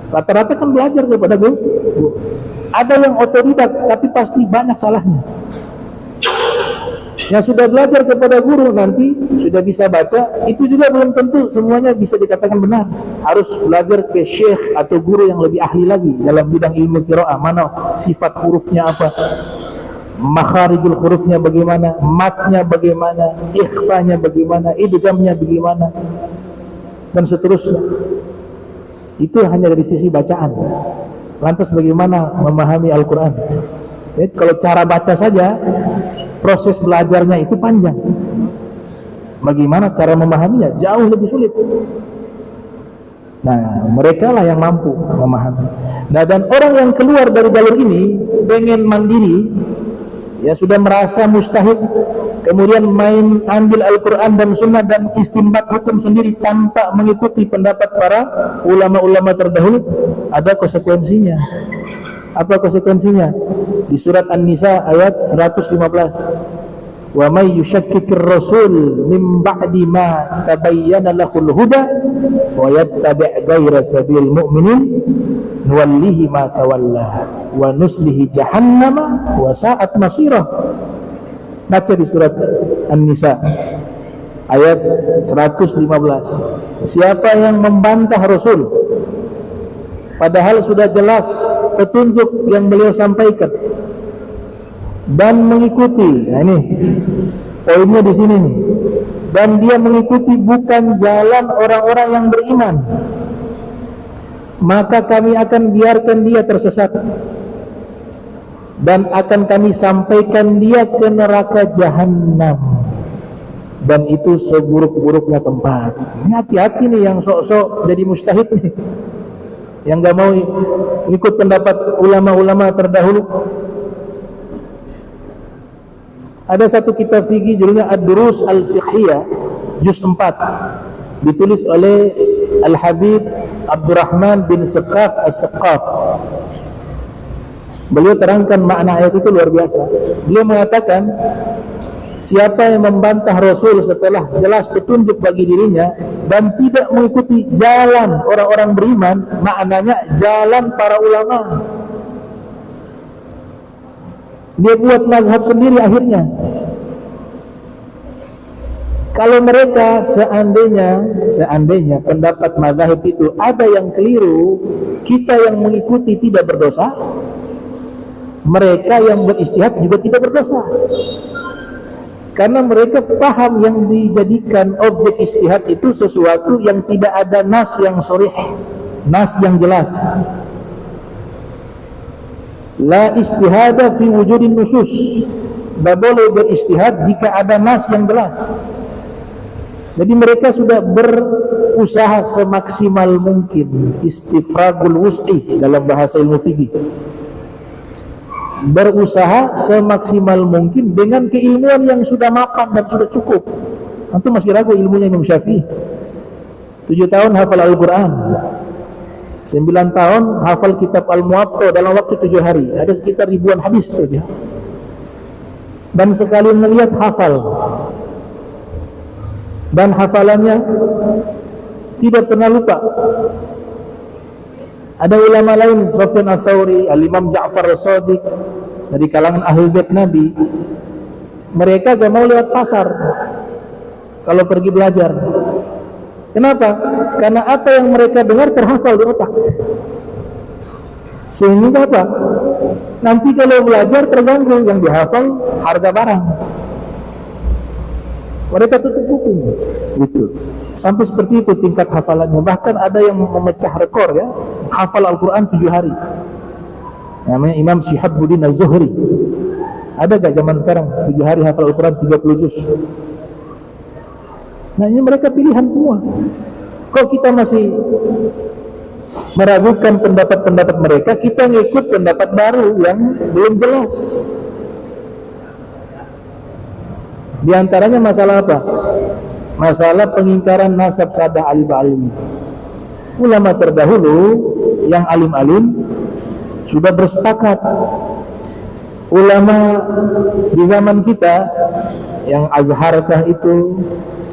Rata-rata kan belajar kepada guru. Ada yang otodidak, tapi pasti banyak salahnya. Yang sudah belajar kepada guru nanti sudah bisa baca, itu juga belum tentu semuanya bisa dikatakan benar. Harus belajar ke syekh atau guru yang lebih ahli lagi dalam bidang ilmu qiraah. Mana sifat hurufnya apa, makharijul hurufnya bagaimana, matnya bagaimana, ikhfanya bagaimana, idghamnya bagaimana, dan seterusnya. Itu hanya dari sisi bacaan. Lantas bagaimana memahami Al-Quran? Jadi kalau cara baca saja, proses belajarnya itu panjang. Bagaimana cara memahaminya? Jauh lebih sulit. Nah, mereka lah yang mampu memahami. Nah, dan orang yang keluar dari jalur ini pengen mandiri, ya sudah merasa mustahil, kemudian main ambil Al-Quran dan Sunnah dan istinbat hukum sendiri tanpa mengikuti pendapat para ulama-ulama terdahulu, ada konsekuensinya. Apa konsekuensinya? Di surat An-Nisa ayat 115. Wa may yushakkikir rasul min ba'di ma tabayyana lahul huda wa yattabi' ghayra sabilil mu'minin nuwallihi ma tawalla wa nuslihi jahannama wa sa'at masirah. Baca di surat An-Nisa ayat 115. Siapa yang membantah Rasul padahal sudah jelas petunjuk yang beliau sampaikan dan mengikuti, nah ini poinnya di sini nih, dan dia mengikuti bukan jalan orang-orang yang beriman, maka kami akan biarkan dia tersesat dan akan kami sampaikan dia ke neraka jahanam, dan itu seburuk-buruknya tempat. Ini hati-hati nih yang sok-sok jadi mustahid nih, yang gak mau ikut pendapat ulama-ulama terdahulu. Ada satu kitab fikih judulnya Ad-Durus Al-Fiqhiyah juz 4, ditulis oleh Al-Habib Abdurrahman bin Saqaf As-Saqaf. Beliau terangkan makna ayat itu luar biasa. Beliau mengatakan, siapa yang membantah Rasul setelah jelas petunjuk bagi dirinya dan tidak mengikuti jalan orang-orang beriman, maknanya jalan para ulama. Dia buat mazhab sendiri akhirnya. Kalau mereka seandainya pendapat mazhab itu ada yang keliru, kita yang mengikuti tidak berdosa, mereka yang beristihad juga tidak berdosa. Karena mereka paham yang dijadikan objek istihad itu sesuatu yang tidak ada nas yang sharih, nas yang jelas. La istihada fi wujudin nusus. Tak boleh beristihad jika ada nas yang jelas. Jadi mereka sudah berusaha semaksimal mungkin, istifragul wus'i dalam bahasa ilmu fikih, berusaha semaksimal mungkin dengan keilmuan yang sudah mapan dan sudah cukup. Antum masih ragu ilmunya Imam Syafi'i? 7 tahun hafal Al-Quran, 9 tahun hafal kitab Al-Muwatta dalam waktu 7 hari. Ada sekitar ribuan hadis saja. Dan sekali melihat hafal, dan hafalannya tidak pernah lupa. Ada ulama lain, Sufyan Ats-Tsauri, Al-Imam Ja'far As-Shadiq, dari kalangan ahli bait Nabi, mereka gak mau lewat pasar kalau pergi belajar. Kenapa? Karena apa yang mereka dengar terhafal di otak. Sehingga apa? Nanti kalau belajar terganggu, yang dihafal harga barang. Mereka tutup buku gitu. Sampai seperti itu tingkat hafalannya. Bahkan ada yang memecah rekor ya, hafal Al-Quran 7 hari. Namanya Imam Syihabuddin Az-Zuhri. Ada gak zaman sekarang 7 hari hafal Al-Quran 30 juz? Nah ini mereka pilihan semua. Kok kita masih meragukan pendapat-pendapat mereka, kita ngikut pendapat baru yang belum jelas. Di antaranya masalah apa? Masalah pengingkaran nasab sadah alim-alim. Ulama terdahulu yang alim-alim sudah bersepakat. Ulama di zaman kita yang Azharkah itu,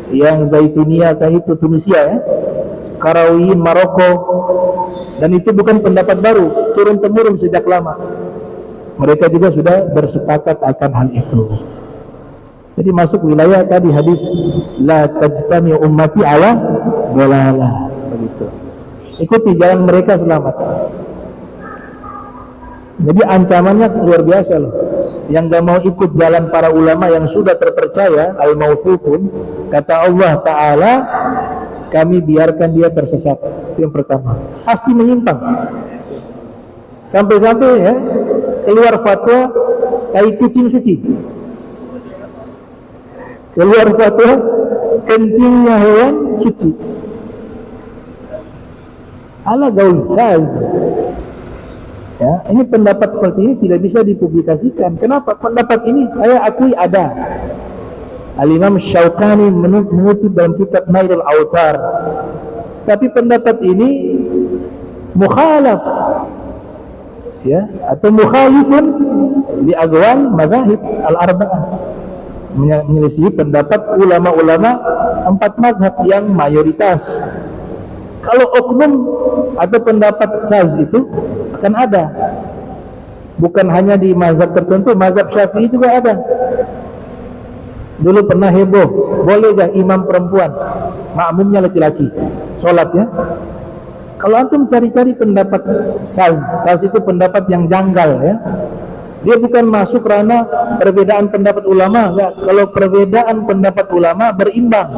yang Zaituniyahkah itu, Tunisia ya, Karawiyin Maroko, dan itu bukan pendapat baru, turun-temurun sejak lama. Mereka juga sudah bersepakat akan hal itu. Jadi masuk wilayah tadi hadis la tajtami ummati ala dhalalah, begitu. Ikuti jalan mereka selamat. Jadi ancamannya luar biasa loh. Yang gak mau ikut jalan para ulama yang sudah terpercaya, al-mauthukun, kata Allah Ta'ala, kami biarkan dia tersesat. Itu yang pertama. Pasti menyimpang. Sampai-sampai ya keluar fatwa tai kucing suci. Keluar fatwa kencingnya hewan cuci. Ala gaul saz. Ya, ini pendapat seperti ini tidak bisa dipublikasikan. Kenapa? Pendapat ini saya akui ada. Al-Imam Syaukani mengutip dalam kitab Nailul Autar. Tapi pendapat ini mukhalaf, ya, atau mukhalifun li aqwal madzhab al-arba'ah, menyelisihi pendapat ulama-ulama 4 mazhab yang mayoritas. Kalau oknum atau pendapat saz itu akan ada, bukan hanya di mazhab tertentu, mazhab Syafi'i juga ada. Dulu pernah heboh, boleh gak imam perempuan, makmumnya laki-laki, sholatnya? Kalau antum cari-cari pendapat saz itu pendapat yang janggal, ya. Dia bukan masuk karena perbedaan pendapat ulama, enggak. Kalau perbedaan pendapat ulama berimbang.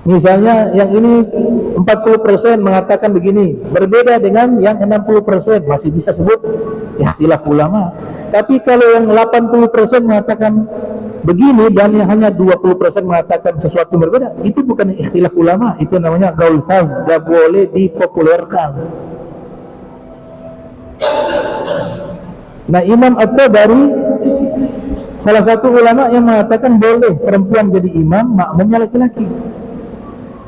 Misalnya yang ini 40% mengatakan begini, berbeda dengan yang 60%, masih bisa sebut ikhtilaf ulama. Tapi kalau yang 80% mengatakan begini dan yang hanya 20% mengatakan sesuatu berbeda, itu bukan ikhtilaf ulama, itu namanya gaul faz, gak boleh dipopulerkan. Nah, Imam At-Tabari salah satu ulama yang mengatakan boleh perempuan jadi imam, makmumnya laki-laki.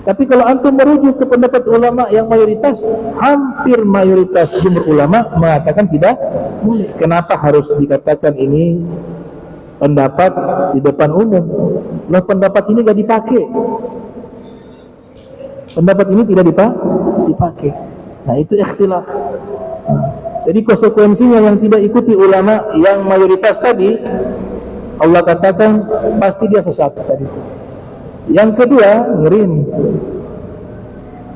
Tapi kalau antum merujuk ke pendapat ulama yang mayoritas, hampir mayoritas jumhur ulama mengatakan tidak boleh. Kenapa harus dikatakan ini pendapat di depan umum? Loh, pendapat ini gak dipakai. Pendapat ini tidak dipakai. Nah, itu ikhtilaf. Jadi konsekuensinya yang tidak ikuti ulama yang mayoritas tadi, Allah katakan pasti dia sesat tadi itu. Yang kedua, ngeri nih,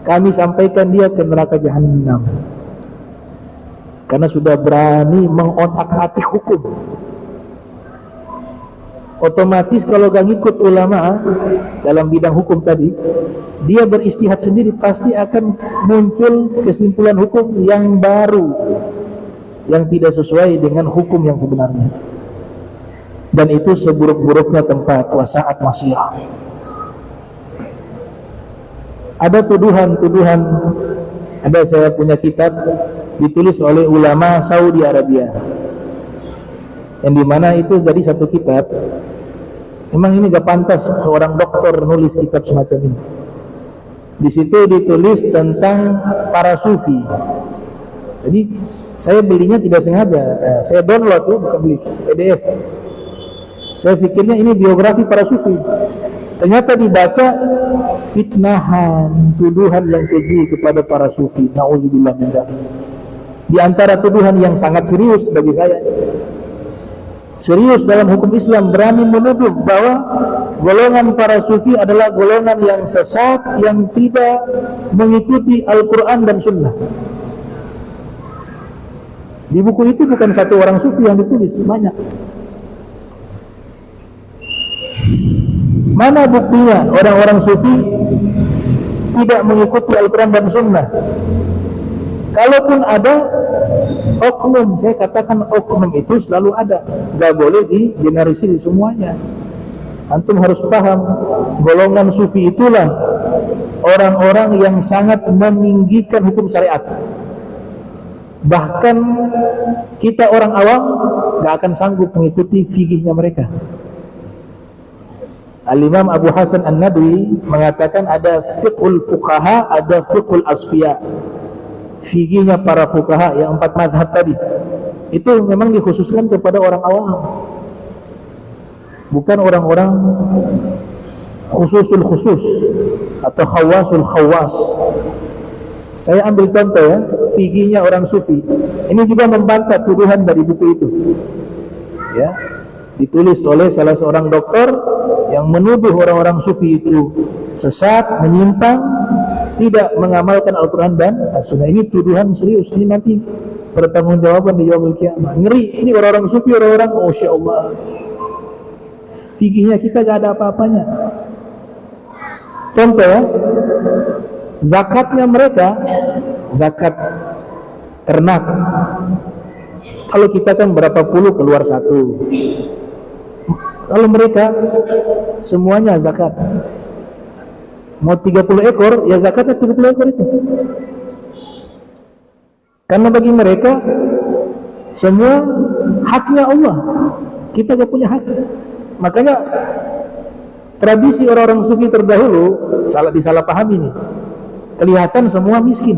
kami sampaikan dia ke neraka Jahannam karena sudah berani mengotak-atik hukum. Otomatis kalau gak ngikut ulama dalam bidang hukum tadi, dia beristihad sendiri, pasti akan muncul kesimpulan hukum yang baru yang tidak sesuai dengan hukum yang sebenarnya. Dan itu seburuk-buruknya tempat, wasaat masyiyah. Ada tuduhan-tuduhan, ada saya punya kitab ditulis oleh ulama Saudi Arabia, yang dimana itu dari satu kitab. Memang ini gak pantas seorang dokter nulis kitab semacam ini. Di situ ditulis tentang para sufi. Jadi saya belinya tidak sengaja, saya download tuh, bukan beli PDF. Saya pikirnya ini biografi para sufi. Ternyata dibaca fitnahan, tuduhan yang keji kepada para sufi. Na'udzubillah min dzalik. Di antara tuduhan yang sangat serius bagi saya, serius dalam hukum Islam, berani menuduh bahwa golongan para sufi adalah golongan yang sesat, yang tidak mengikuti Al-Quran dan Sunnah. Di buku itu bukan satu orang sufi yang ditulis, banyak. Mana buktinya orang-orang sufi tidak mengikuti Al-Quran dan Sunnah? Kalaupun ada oknum, saya katakan oknum itu selalu ada, gak boleh digeneralisir semuanya. Antum harus paham, golongan sufi itulah orang-orang yang sangat meninggikan hukum syariat. Bahkan kita orang awam gak akan sanggup mengikuti fikihnya mereka. Al-Imam Abu Hasan An-Nadwi mengatakan ada fiqhul fuqaha, ada fiqhul asfiya. Fikihnya para fuqaha yang 4 mazhab tadi, itu memang dikhususkan kepada orang awam, bukan orang-orang khususul khusus atau khawasul khawas. Saya ambil contoh ya, fikihnya orang sufi. Ini juga membantah tuduhan dari buku itu. Ya, ditulis oleh salah seorang dokter yang menuduh orang-orang sufi itu sesat, menyimpang, tidak mengamalkan Al-Quran dan As-Sunnah. Ini tuduhan serius, ini nanti pertanggungjawaban di yaumul kiamah. Ngeri, ini orang-orang sufi, orang-orang, Masya Allah, fikihnya kita gak ada apa-apanya. Contoh ya, zakatnya mereka, zakat ternak, kalau kita kan berapa puluh keluar satu. Kalau mereka semuanya zakat, mau 30 ekor, ya zakatnya 30 ekor itu. Karena bagi mereka semua haknya Allah, kita gak punya hak. Makanya tradisi orang-orang sufi terdahulu disalahpahami nih. Kelihatan semua miskin.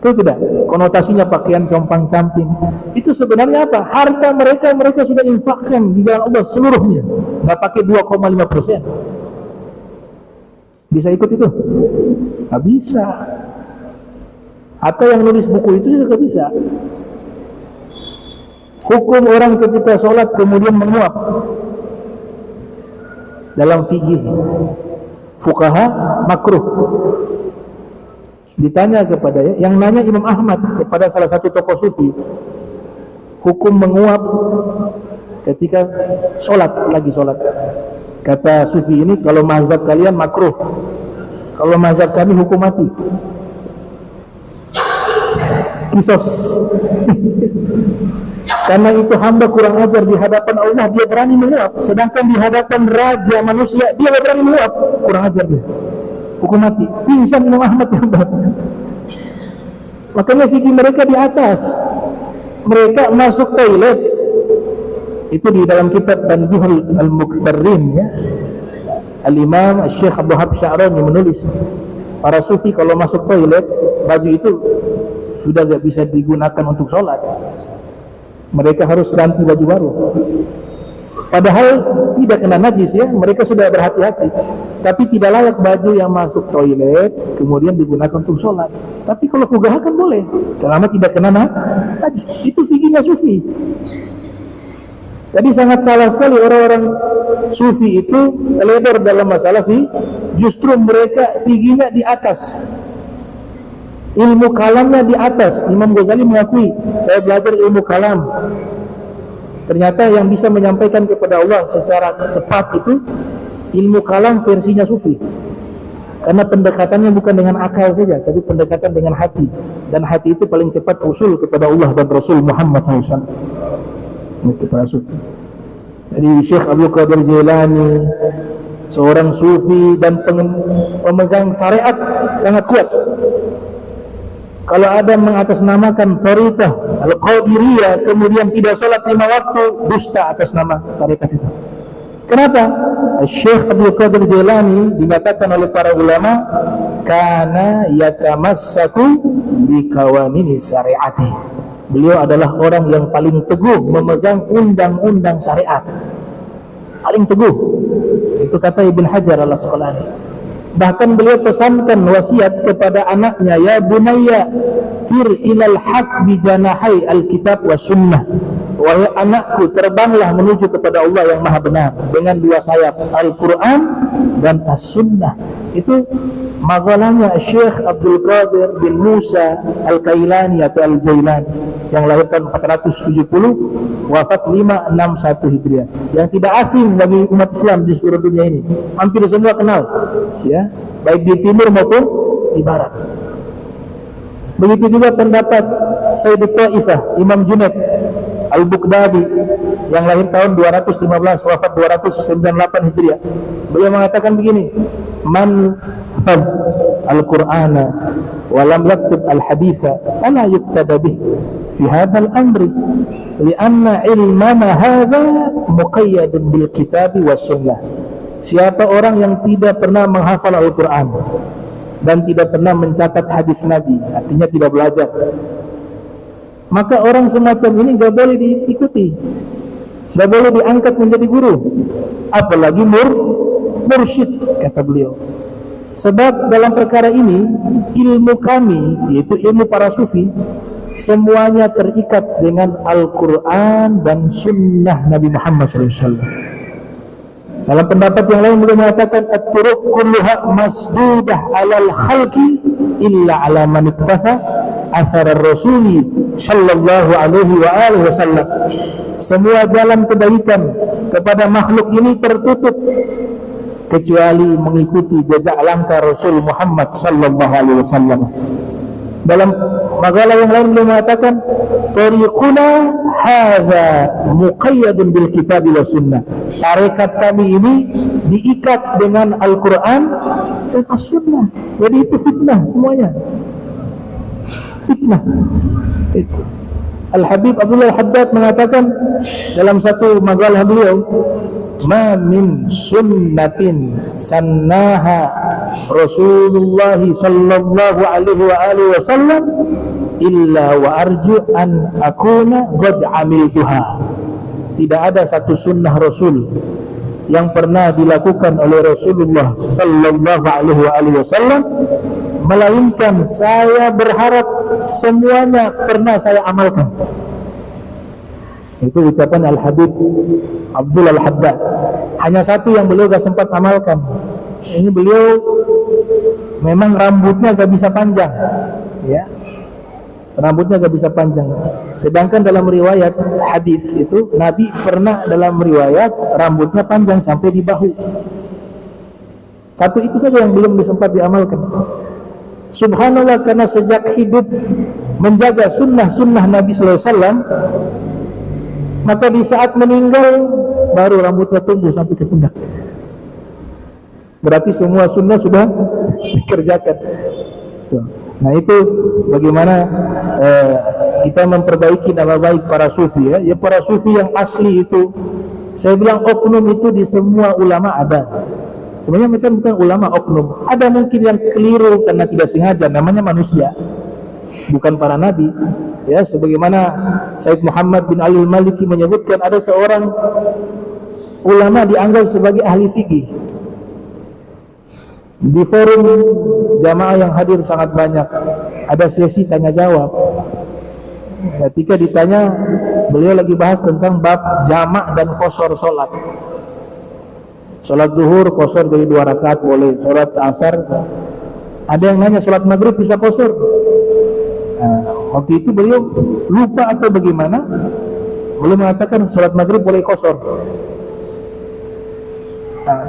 Itu tidak, konotasinya pakaian compang-camping. Itu sebenarnya apa? Harta mereka sudah infakkan di jalan Allah seluruhnya, nggak pakai 2,5%. Bisa ikut itu? Nggak bisa. Atau yang nulis buku itu juga nggak bisa. Hukum orang ketika sholat kemudian menguap dalam fikih fuqaha makruh. Ditanya kepada yang nanya Imam Ahmad kepada salah satu tokoh sufi, hukum menguap ketika lagi sholat. Kata sufi ini, kalau mazhab kalian makruh, kalau mazhab kami hukum mati. Kisos. Karena itu hamba kurang ajar di hadapan Allah, dia berani menguap, sedangkan di hadapan raja manusia dia tidak berani menguap, kurang ajar dia. Hukum mati, pingsan Imam Ahmad yang makanya fikih mereka di atas. Mereka masuk toilet itu di dalam kitab Tanbihul Al-Muqtarrin, ya. Al-Imam Syekh Abdul Wahab Sya'rani menulis, para sufi kalau masuk toilet, baju itu sudah gak bisa digunakan untuk sholat, mereka harus ganti baju baru. Padahal tidak kena najis, ya, mereka sudah berhati-hati. Tapi tidak layak baju yang masuk toilet kemudian digunakan untuk sholat. Tapi kalau fuqaha kan boleh, selama tidak kena najis. Itu fikihnya sufi. Jadi sangat salah sekali orang-orang sufi itu teledor dalam masalah fikih. Justru mereka fikihnya di atas, ilmu kalamnya di atas. Imam Ghazali mengakui, saya belajar ilmu kalam. Ternyata yang bisa menyampaikan kepada Allah secara cepat itu ilmu kalam versinya sufi. Karena pendekatannya bukan dengan akal saja, tapi pendekatan dengan hati. Dan hati itu paling cepat usul kepada Allah dan Rasul Muhammad SAW. Itu para sufi. Jadi Syekh Abdul Qadir Jailani, seorang sufi dan pemegang syariat sangat kuat. Kalau ada mengatasnamakan tariqah Al-Qadiriyah kemudian tidak sholat 5 waktu, dusta atas nama tariqah itu. Kenapa? Syekh Abdul Qadir Jailani dinyatakan oleh para ulama kana yatamassaku bi qawanini syariati. Beliau adalah orang yang paling teguh memegang undang-undang syariat. Paling teguh. Itu kata Ibn Hajar al-Asqalani. Bahkan beliau pesankan wasiat kepada anaknya, ya bunayya tir ilal haq bi janahai alkitab wa sunnah. Wahai anakku, terbanglah menuju kepada Allah yang maha benar dengan 2 sayap, Al-Quran dan As-Sunnah. Itu maqalahnya Syekh Abdul Qadir bin Musa Al-Kailani atau Al-Jailani yang lahir tahun 470, wafat 561 Hijriah, yang tidak asing bagi umat Islam di seluruh dunia ini. Hampir semua kenal, ya, baik di timur maupun di barat. Begitu juga pendapat Sayyid Ta'ifah Imam Junaid Al-Baghdadi yang lahir tahun 215, wafat 298 Hijriah. Beliau mengatakan begini, man fadh al-Qur'ana wa lam yaktub al-haditha fala yuktada bih fi hadzal amri lianna ilmana hadza muqayyadun bil kitabi was sunnah. Siapa orang yang tidak pernah menghafal Al-Quran dan tidak pernah mencatat hadis Nabi, artinya tidak belajar, maka orang semacam ini gak boleh diikuti, gak boleh diangkat menjadi guru, apalagi mursyid, kata beliau. Sebab dalam perkara ini ilmu kami, yaitu ilmu para sufi, semuanya terikat dengan Al-Quran dan Sunnah Nabi Muhammad SAW. Dalam pendapat yang lain beliau mengatakan at-turuq kulluha masdudah alal khalqi illa ala man iktafa athar ar-rasuli sallallahu alaihi wa alihi wasallam. Semua jalan kebaikan kepada makhluk ini tertutup kecuali mengikuti jejak langkah Rasul Muhammad sallallahu alaihi wasallam. Dalam makalah yang lain beliau mengatakan tariquna hadza muqayyadun bil kitab wa sunnah. Tarekat kami ini diikat dengan Al-Qur'an dan As-Sunnah. Jadi itu fitnah semuanya. Fitnah. Itu. Al-Habib Abdullah Al-Haddad mengatakan dalam satu makalah beliau, ma min sunnatin sannaha Rasulullah sallallahu alaihi wa alihi wasallam illa wa arju an akuna qad amiltuha. Tidak ada satu sunnah Rasul yang pernah dilakukan oleh Rasulullah sallallahu alaihi wa alihi wasallam melainkan saya berharap semuanya pernah saya amalkan. Itu ucapan Al-Habib Abdul Al-Haddad. Hanya satu yang beliau gak sempat amalkan. Ini beliau memang rambutnya gak bisa panjang, ya. Rambutnya gak bisa panjang. Sedangkan dalam riwayat hadis itu Nabi pernah dalam riwayat rambutnya panjang sampai di bahu. Satu itu saja yang belum sempat diamalkan. Subhanallah, karena sejak hidup menjaga sunnah-sunnah Nabi SAW, maka di saat meninggal baru rambutnya tumbuh sampai ke pundak. Berarti semua sunnah sudah dikerjakan. Nah itu bagaimana kita memperbaiki nama baik para sufi, ya. Ya, para sufi yang asli itu, saya bilang oknum itu di semua ulama ada. Sebenarnya mereka bukan ulama oknum. Ada mungkin yang keliru karena tidak sengaja, namanya manusia, bukan para nabi. Ya, sebagaimana Said Muhammad bin Ali Al-Maliki menyebutkan ada seorang ulama dianggap sebagai ahli fikih. Di forum jamaah yang hadir sangat banyak, ada sesi tanya jawab. Ketika ditanya, beliau lagi bahas tentang bab jamak dan qashar salat. Salat zuhur qashar jadi 2 rakaat boleh, salat asar. Ada yang nanya salat maghrib bisa qashar. Waktu itu beliau lupa atau bagaimana, beliau mengatakan salat maghrib boleh qashar.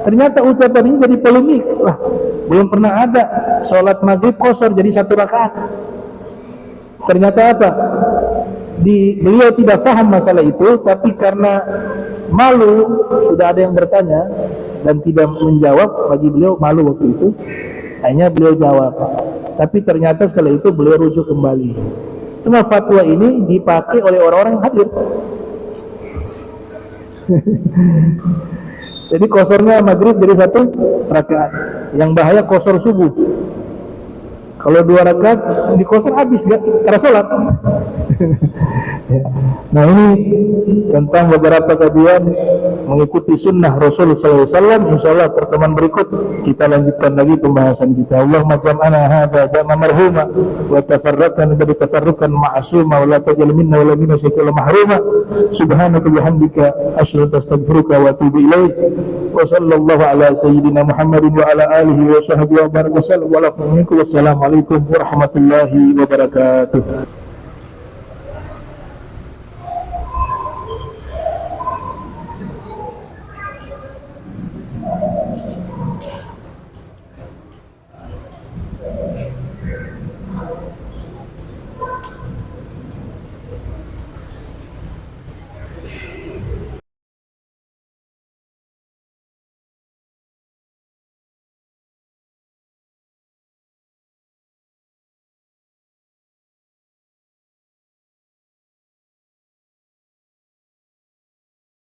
Ternyata ucapan ini jadi polemik. Wah, belum pernah ada salat maghrib qashar jadi 1 rakaat. Ternyata apa? Beliau tidak paham masalah itu, tapi karena malu, sudah ada yang bertanya dan tidak menjawab, bagi beliau malu waktu itu, hanya beliau jawab. Tapi ternyata setelah itu beliau rujuk kembali. Cuma fatwa ini dipakai oleh orang-orang yang hadir. Jadi qasharnya maghrib jadi 1 rakaat. Yang bahaya qashar subuh. Kalau 2 rakaat di qashar habis karena sholat. Nah ini tentang beberapa kajian mengikuti sunnah Rasul SAW. InsyaAllah pertemuan berikut kita lanjutkan lagi pembahasan kita. Allahumma jam'ana hadha jam'a marhuma wa tafarraqan badi tafarrukan ma'asuma wa la tajal minna wa la minna syakila mahruma. Subhanaka bihamdika asyhadu astaghfiruka wa atubu ilaik. Wa sallallahu ala sayyidina Muhammadin wa ala alihi wa sahbihi wa baraka wa sallam. Wassalamualaikum warahmatullahi wabarakatuh.